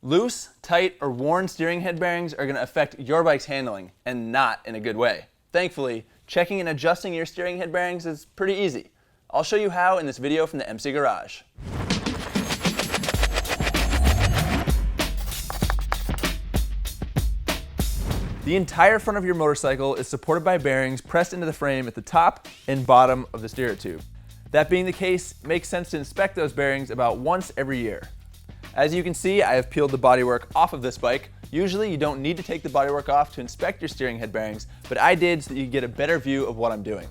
Loose, tight, or worn steering head bearings are going to affect your bike's handling, and not in a good way. Thankfully, checking and adjusting your steering head bearings is pretty easy. I'll show you how in this video from the MC Garage. The entire front of your motorcycle is supported by bearings pressed into the frame at the top and bottom of the steer tube. That being the case, it makes sense to inspect those bearings about once every year. As you can see, I have peeled the bodywork off of this bike. Usually you don't need to take the bodywork off to inspect your steering head bearings, but I did so that you get a better view of what I'm doing.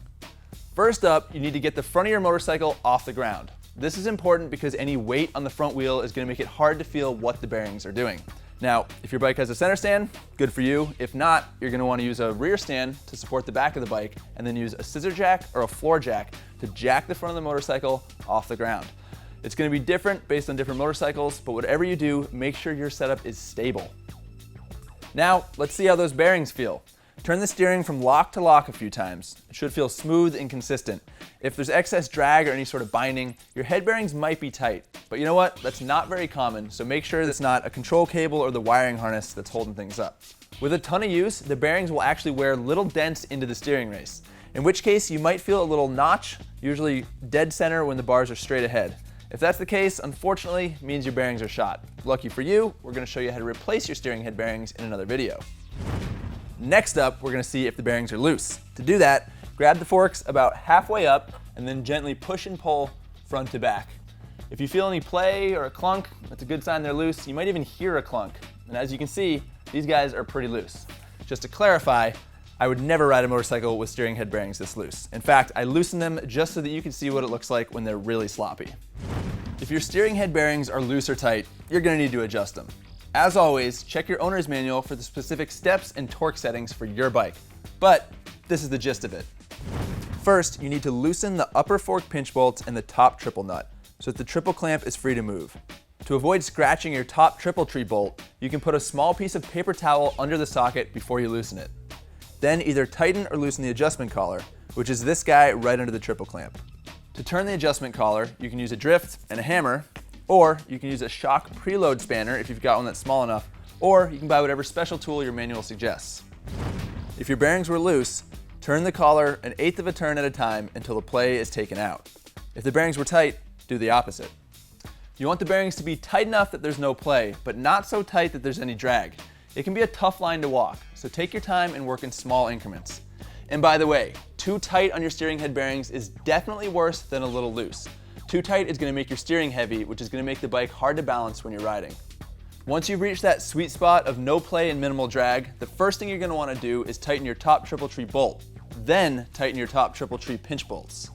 First up, you need to get the front of your motorcycle off the ground. This is important because any weight on the front wheel is going to make it hard to feel what the bearings are doing. Now, if your bike has a center stand, good for you. If not, you're going to want to use a rear stand to support the back of the bike, and then use a scissor jack or a floor jack to jack the front of the motorcycle off the ground. It's going to be different based on different motorcycles, but whatever you do, make sure your setup is stable. Now, let's see how those bearings feel. Turn the steering from lock to lock a few times. It should feel smooth and consistent. If there's excess drag or any sort of binding, your head bearings might be tight. But you know what? That's not very common, so make sure that's not a control cable or the wiring harness that's holding things up. With a ton of use, the bearings will actually wear little dents into the steering race, in which case you might feel a little notch, usually dead center when the bars are straight ahead. If that's the case, unfortunately, it means your bearings are shot. Lucky for you, we're going to show you how to replace your steering head bearings in another video. Next up, we're going to see if the bearings are loose. To do that, grab the forks about halfway up and then gently push and pull front to back. If you feel any play or a clunk, that's a good sign they're loose. You might even hear a clunk. And as you can see, these guys are pretty loose. Just to clarify, I would never ride a motorcycle with steering head bearings this loose. In fact, I loosen them just so that you can see what it looks like when they're really sloppy. If your steering head bearings are loose or tight, you're going to need to adjust them. As always, check your owner's manual for the specific steps and torque settings for your bike. But this is the gist of it. First, you need to loosen the upper fork pinch bolts and the top triple nut so that the triple clamp is free to move. To avoid scratching your top triple tree bolt, you can put a small piece of paper towel under the socket before you loosen it. Then either tighten or loosen the adjustment collar, which is this guy right under the triple clamp. To turn the adjustment collar, you can use a drift and a hammer, or you can use a shock preload spanner if you've got one that's small enough, or you can buy whatever special tool your manual suggests. If your bearings were loose, turn the collar 1/8 of a turn at a time until the play is taken out. If the bearings were tight, do the opposite. You want the bearings to be tight enough that there's no play, but not so tight that there's any drag. It can be a tough line to walk, so take your time and work in small increments. And by the way, too tight on your steering head bearings is definitely worse than a little loose. Too tight is going to make your steering heavy, which is going to make the bike hard to balance when you're riding. Once you've reached that sweet spot of no play and minimal drag, the first thing you're going to want to do is tighten your top triple tree bolt. Then tighten your top triple tree pinch bolts.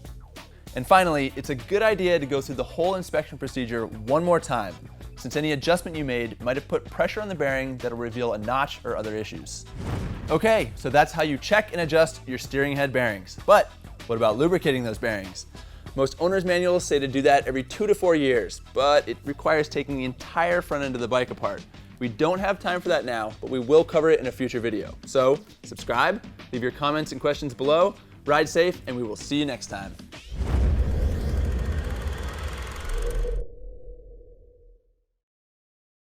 And finally, it's a good idea to go through the whole inspection procedure one more time, since any adjustment you made might have put pressure on the bearing that'll reveal a notch or other issues. Okay, so that's how you check and adjust your steering head bearings. But what about lubricating those bearings? Most owner's manuals say to do that every 2 to 4 years, but it requires taking the entire front end of the bike apart. We don't have time for that now, but we will cover it in a future video. So subscribe, leave your comments and questions below, ride safe, and we will see you next time.